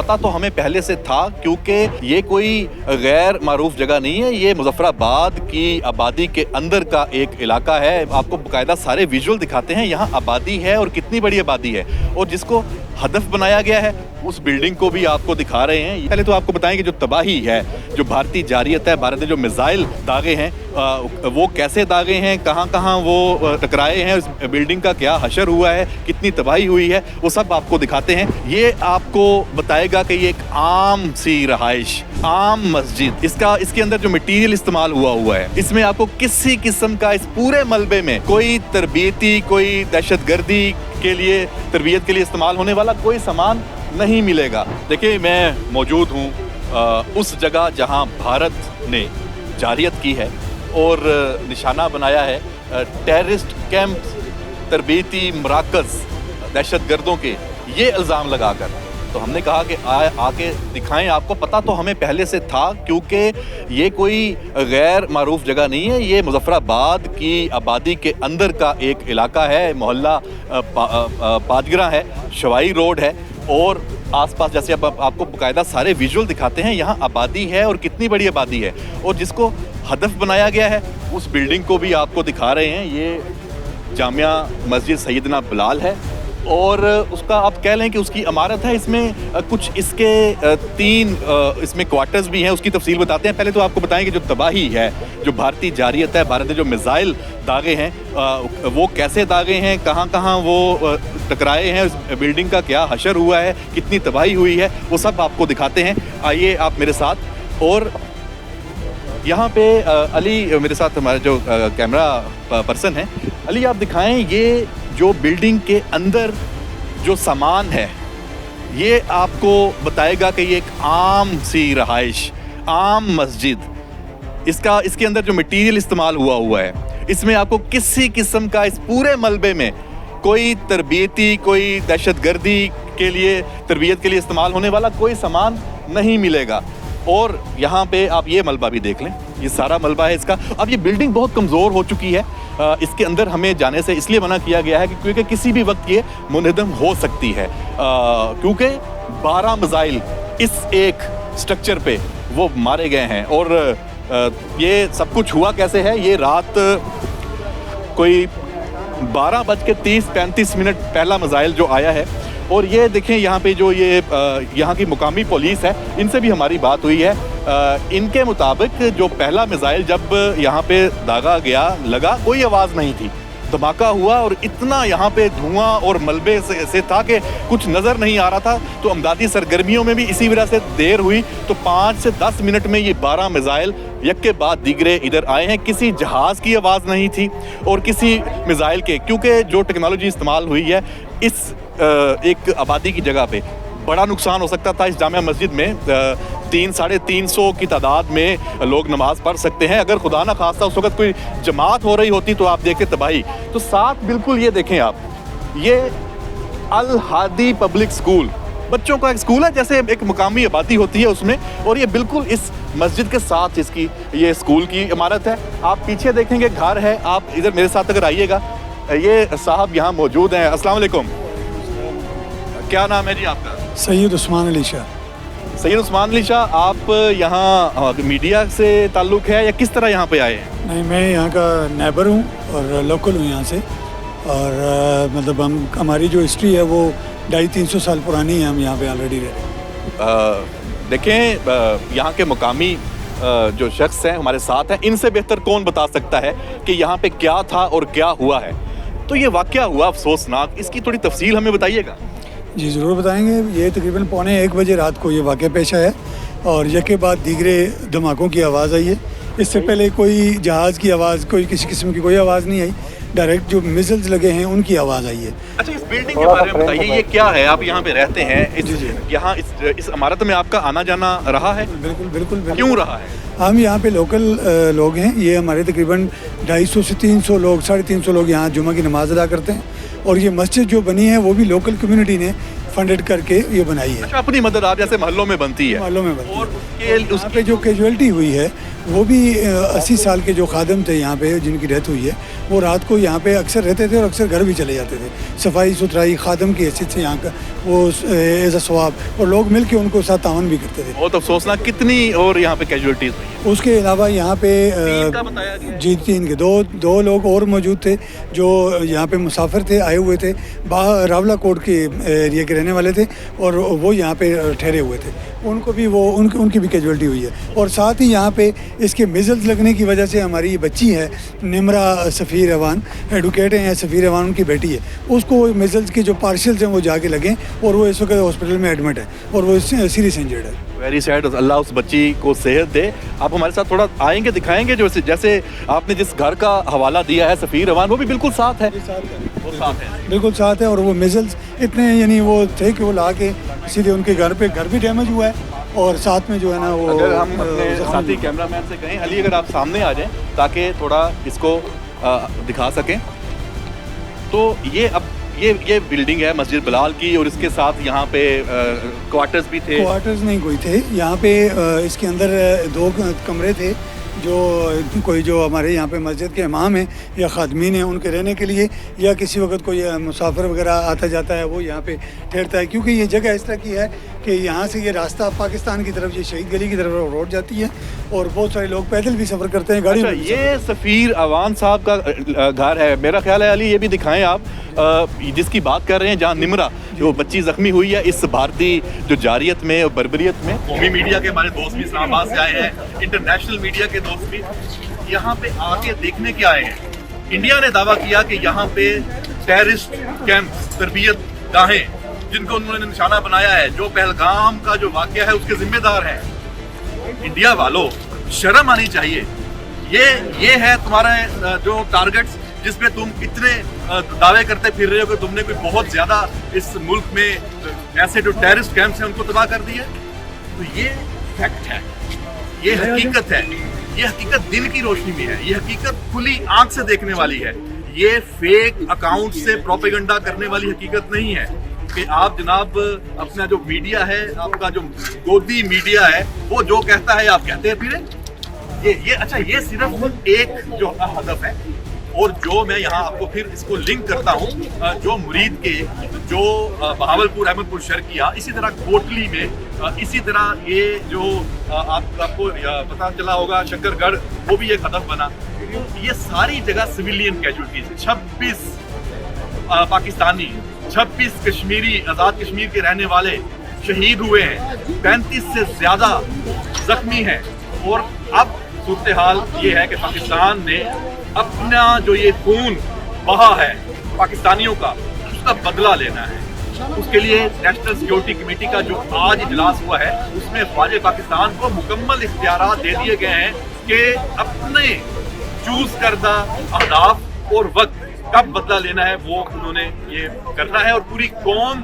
पता तो हमें पहले से था, क्योंकि ये कोई गैर मारूफ जगह नहीं है, ये मुजफ्फराबाद की आबादी के अंदर का एक इलाका है। आपको बाकायदा सारे विजुअल दिखाते हैं, यहाँ आबादी है और कितनी बड़ी आबादी है, और जिसको हदफ बनाया गया है उस बिल्डिंग को भी आपको दिखा रहे हैं। पहले तो आपको बताएं कि जो तबाही है, जो भारतीय जारियत है, भारत ने जो मिसाइल दागे हैं वो कैसे दागे हैं, कहाँ कहाँ वो टकराए हैं, उस बिल्डिंग का क्या हशर हुआ है, कितनी तबाही हुई है, वो सब आपको दिखाते हैं। ये आपको बताएगा कि ये एक आम सी रहाइश, आम मस्जिद, इसके अंदर जो मटीरियल इस्तेमाल हुआ है, इसमें आपको किसी किस्म का इस पूरे मलबे में कोई तरबियती, कोई दहशतगर्दी के लिए, तरबियत के लिए इस्तेमाल होने वाला कोई सामान नहीं मिलेगा। देखिए, मैं मौजूद हूँ उस जगह जहाँ भारत ने जारियत की है और निशाना बनाया है टेररिस्ट कैंप, तरबियती मराकज़ दहशतगर्दों के, ये इल्ज़ाम लगाकर। तो हमने कहा कि आके दिखाएं, आपको पता तो हमें पहले से था, क्योंकि ये कोई गैर मारूफ जगह नहीं है, ये मुजफ्फराबाद की आबादी के अंदर का एक इलाका है। मोहल्ला पादगरा है, शवाई रोड है, और आसपास जैसे अब आपको बाकायदा सारे विजुअल दिखाते हैं, यहाँ आबादी है और कितनी बड़ी आबादी है, और जिसको हदफ बनाया गया है उस बिल्डिंग को भी आपको दिखा रहे हैं। ये जामिया मस्जिद सैयदना बिलाल है, और उसका आप कह लें कि उसकी इमारत है। इसमें कुछ इसके तीन इसमें क्वार्टर्स भी हैं, उसकी तफसील बताते हैं। पहले तो आपको बताएं कि जो तबाही है, जो भारतीय जारियत है, भारत ने जो मिसाइल दागे हैं वो कैसे दागे हैं, कहाँ कहाँ वो टकराए हैं, उस बिल्डिंग का क्या हशर हुआ है, कितनी तबाही हुई है, वो सब आपको दिखाते हैं। आइए आप मेरे साथ। और यहाँ पे अली मेरे साथ, हमारे जो कैमरा पर्सन है, अली आप दिखाएं ये जो बिल्डिंग के अंदर जो सामान है, ये आपको बताएगा कि ये एक आम सी रहाइश, आम मस्जिद, इसके अंदर जो मटीरियल इस्तेमाल हुआ है, इसमें आपको किसी किस्म का इस पूरे मलबे में कोई तरबियती, कोई दहशतगर्दी के लिए, तरबियत के लिए इस्तेमाल होने वाला कोई सामान नहीं मिलेगा। और यहाँ पे आप ये मलबा भी देख लें, ये सारा मलबा है इसका। अब ये बिल्डिंग बहुत कमज़ोर हो चुकी है, इसके अंदर हमें जाने से इसलिए मना किया गया है कि क्योंकि किसी भी वक्त ये मुनहदम हो सकती है, क्योंकि 12 मिसाइल इस एक स्ट्रक्चर पे वो मारे गए हैं। और ये सब कुछ हुआ कैसे है, ये रात कोई 12:30-35 पहला मिसाइल जो आया है। और ये देखें यहाँ पे जो ये यहाँ की मुकामी पुलिस है, इनसे भी हमारी बात हुई है। इनके मुताबिक जो पहला मिसाइल जब यहाँ पे दागा गया, लगा, कोई आवाज़ नहीं थी, धमाका हुआ और इतना यहाँ पे धुआं और मलबे से था कि कुछ नज़र नहीं आ रहा था। तो अमदादी सरगर्मियों में भी इसी वजह से देर हुई। तो 5 से 10 मिनट में ये 12 मिसाइल एक के बाद दीगरे इधर आए हैं। किसी जहाज़ की आवाज़ नहीं थी और किसी मिसाइल के, क्योंकि जो टेक्नोलॉजी इस्तेमाल हुई है इस एक आबादी की जगह पे, बड़ा नुकसान हो सकता था। इस जामिया मस्जिद में 300-350 की तादाद में लोग नमाज पढ़ सकते हैं। अगर खुदा ना खास्ता उस वक्त कोई जमात हो रही होती तो आप देखें तबाही। तो साथ बिल्कुल ये देखें आप, ये अल हादी पब्लिक स्कूल, बच्चों का एक स्कूल है, जैसे एक मुकामी आबादी होती है उसमें, और ये बिल्कुल इस मस्जिद के साथ इसकी ये स्कूल की इमारत है। आप पीछे देखेंगे घर है, आप इधर मेरे साथ अगर आइएगा, ये साहब यहाँ मौजूद हैं। अस्सलाम वालेकुम, क्या नाम है जी आपका? सैयद उस्मान अली शाह। सैयद उस्मान अली शाह, आप यहाँ मीडिया से ताल्लुक़ है या किस तरह यहाँ पे आए हैं? नहीं, मैं यहाँ का नेबर हूँ और लोकल हूँ यहाँ से। और मतलब हमारी जो हिस्ट्री है वो 250-300 साल पुरानी है। हम यहाँ पे ऑलरेडी रहते। देखें, यहाँ के मुकामी जो शख्स हैं हमारे साथ हैं, इनसे बेहतर कौन बता सकता है कि यहाँ पे क्या था और क्या हुआ है। तो ये वाक़या हुआ अफसोसनाक, इसकी थोड़ी तफसील हमें बताइएगा। जी ज़रूर बताएंगे। ये तकरीबन 1:15 बजे रात को ये वाक़या पेश आया और यके बाद दीगरे धमाकों की आवाज़ आई है। इससे पहले कोई जहाज़ की आवाज़, कोई किसी किस्म की कोई आवाज़ नहीं आई। डायरेक्ट जो मिसाइल्स लगे हैं उनकी आवाज़ आई है। अच्छा, इस बिल्डिंग के बारे में बताइए, ये क्या है? आप यहाँ पे रहते हैं, यहाँ इस इमारत में आपका आना जाना रहा है? बिल्कुल। क्यों रहा है? हम यहाँ पे लोकल लोग हैं। ये हमारे तकरीबन 250 से 300 लोग, 350 लोग यहाँ जुमा की नमाज़ अदा करते हैं। और ये मस्जिद जो बनी है वो भी लोकल कम्युनिटी ने फंडेड करके ये बनाई है। अच्छा, अपनी मदद आप जैसे महल्लों में बनती है? महल्लों में बनती है। और यहाँ पे जो कैजुअलिटी हुई है وہ بھی 80 سال کے جو خادم تھے یہاں پہ جن کی ڈیتھ ہوئی ہے، وہ رات کو یہاں پہ اکثر رہتے تھے اور اکثر گھر بھی چلے جاتے تھے. صفائی ستھرائی خادم کی حیثیت سے یہاں کا وہ ایز اے ثواب، اور لوگ مل کے ان کو ساتھ تعاون بھی کرتے تھے. بہت افسوسناک. کتنی اور یہاں پہ کیجولٹیز ہوئی ہیں؟ اس کے علاوہ یہاں پہ کا بتایا گیا ہے. جی 3 کے دو لوگ اور موجود تھے جو یہاں پہ مسافر تھے، آئے ہوئے تھے، راولہ کوٹ کے ایریا کے رہنے والے تھے اور وہ یہاں پہ ٹھہرے ہوئے تھے. ان کو بھی ان کی بھی کیجولٹی ہوئی ہے. اور ساتھ ہی یہاں پہ اس کے میزلز لگنے کی وجہ سے ہماری یہ بچی ہے نمرہ سفیر ایوان، ایڈوکیٹ ہیں سفیر ایوان، ان کی بیٹی ہے، اس کو میزلز کے جو پارشلز ہیں وہ جا کے لگیں اور وہ اس وقت ہاسپٹل میں ایڈمٹ ہے اور وہ سیریس انجرڈ ہے. Very sad. اللہ اس بچی کو صحت دے. آپ ہمارے ساتھ تھوڑا آئیں گے، دکھائیں گے جیسے آپ نے جس گھر کا حوالہ دیا ہے سفیر ایوان، وہ بھی بالکل ساتھ ہے. وہ ساتھ ہے، بالکل ساتھ ہے. اور وہ میزلز اتنے یعنی وہ تھے کہ وہ لا کے سیدھے ان کے گھر بھی ڈیمیج ہوا ہے اور ساتھ میں جو ہے نا وہ. اگر ہم اپنے ساتھی کیمرہ مین سے کہیں علی اگر آپ سامنے آ جائیں تاکہ تھوڑا اس کو دکھا سکیں، تو یہ بلڈنگ ہے مسجد بلال کی اور اس کے ساتھ یہاں پہ کوارٹرز بھی تھے. کوارٹرز نہیں کوئی تھے یہاں پہ. اس کے اندر 2 کمرے تھے جو ہمارے یہاں پہ مسجد کے امام ہیں یا خادمین ہیں ان کے رہنے کے لیے، یا کسی وقت کوئی مسافر وغیرہ آتا جاتا ہے وہ یہاں پہ ٹھہرتا ہے. کیونکہ یہ جگہ اس طرح کی ہے کہ یہاں سے یہ راستہ پاکستان کی طرف، یہ شہید گلی کی طرف روڈ جاتی ہے اور بہت سارے لوگ پیدل بھی سفر کرتے ہیں، گاڑی میں. یہ سفیر ایوان صاحب کا گھر ہے میرا خیال ہے. علی یہ بھی دکھائیں آپ جس کی بات کر رہے ہیں، جہاں نمرہ جو بچی زخمی ہوئی ہے اس بھارتی جو جاریت میں اور بربریت میں. قومی میڈیا کے ہمارے دوست بھی اسلام آباد سے آئے ہیں، انٹرنیشنل میڈیا کے دوست بھی یہاں پہ آ کے دیکھنے کے آئے ہیں. انڈیا نے دعویٰ کیا کہ یہاں پہ ٹیررسٹ کیمپ، تربیت گاہیں جن کو انہوں نے نشانہ بنایا ہے، جو پہلگام کا جو واقعہ ہے اس کے ذمہ دار ہیں. انڈیا والوں شرم آنی چاہیے. یہ ہے تمہارا جو ٹارگٹس جس پہ تم اتنے دعوے کرتے پھر رہے ہو کہ تم نے کوئی بہت زیادہ اس ملک میں ایسے جو ٹیررسٹ کیمپس ہیں ان کو تباہ کر دی ہے. تو یہ فیکٹ ہے، یہ حقیقت ہے، یہ حقیقت دن کی روشنی میں ہے، یہ حقیقت کھلی آنکھ سے دیکھنے والی ہے. یہ فیک اکاؤنٹ سے پروپیگنڈا کرنے والی حقیقت نہیں ہے کہ آپ جناب اپنا جو میڈیا ہے، آپ کا جو گودی میڈیا ہے، وہ جو کہتا ہے آپ کہتے ہیں پھر یہ اچھا یہ صرف ایک جو ہدف ہے. اور جو میں یہاں آپ کو پھر اس کو لنک کرتا ہوں، جو مرید کے جو بہاولپور احمد پور شرقیہ، اسی طرح کوٹلی میں، اسی طرح یہ جو آپ کو پتہ چلا ہوگا شکر گڑھ، وہ بھی ایک ہدف بنا. یہ ساری جگہ سویلین کیجولٹیز، 26 پاکستانی، 26 کشمیری، آزاد کشمیر کے رہنے والے شہید ہوئے ہیں، 35 سے زیادہ زخمی ہیں. اور اب صورتحال یہ ہے کہ پاکستان نے اپنا جو یہ خون بہا ہے پاکستانیوں کا، اس کا بدلہ لینا ہے. اس کے لیے نیشنل سیکیورٹی کمیٹی کا جو آج اجلاس ہوا ہے اس میں فوج پاکستان کو مکمل اختیارات دے دیے گئے ہیں کہ اپنے چوز کردہ اہداف اور وقت کب بدلہ لینا ہے وہ انہوں نے یہ کرنا ہے. اور پوری قوم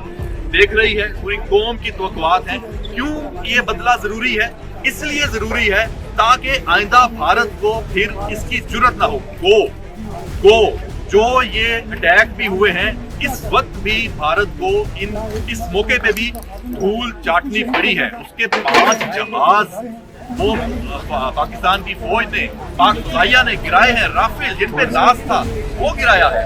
دیکھ رہی ہے، پوری قوم کی توقعات ہیں. کیوں یہ بدلہ ضروری ہے؟ اس لیے ضروری ہے تاکہ آئندہ بھارت کو پھر اس کی جرت نہ ہو. جو یہ اٹیک بھی ہوئے ہیں اس وقت بھی بھارت کو اس موقع پہ بھی دھول چاٹنی پڑی ہے. اس کے 5 جہاز وہ پاکستان کی فوج نے، پاک فضائیہ نے گرائے ہیں. رافیل جن پہ ناز تھا وہ گرایا ہے.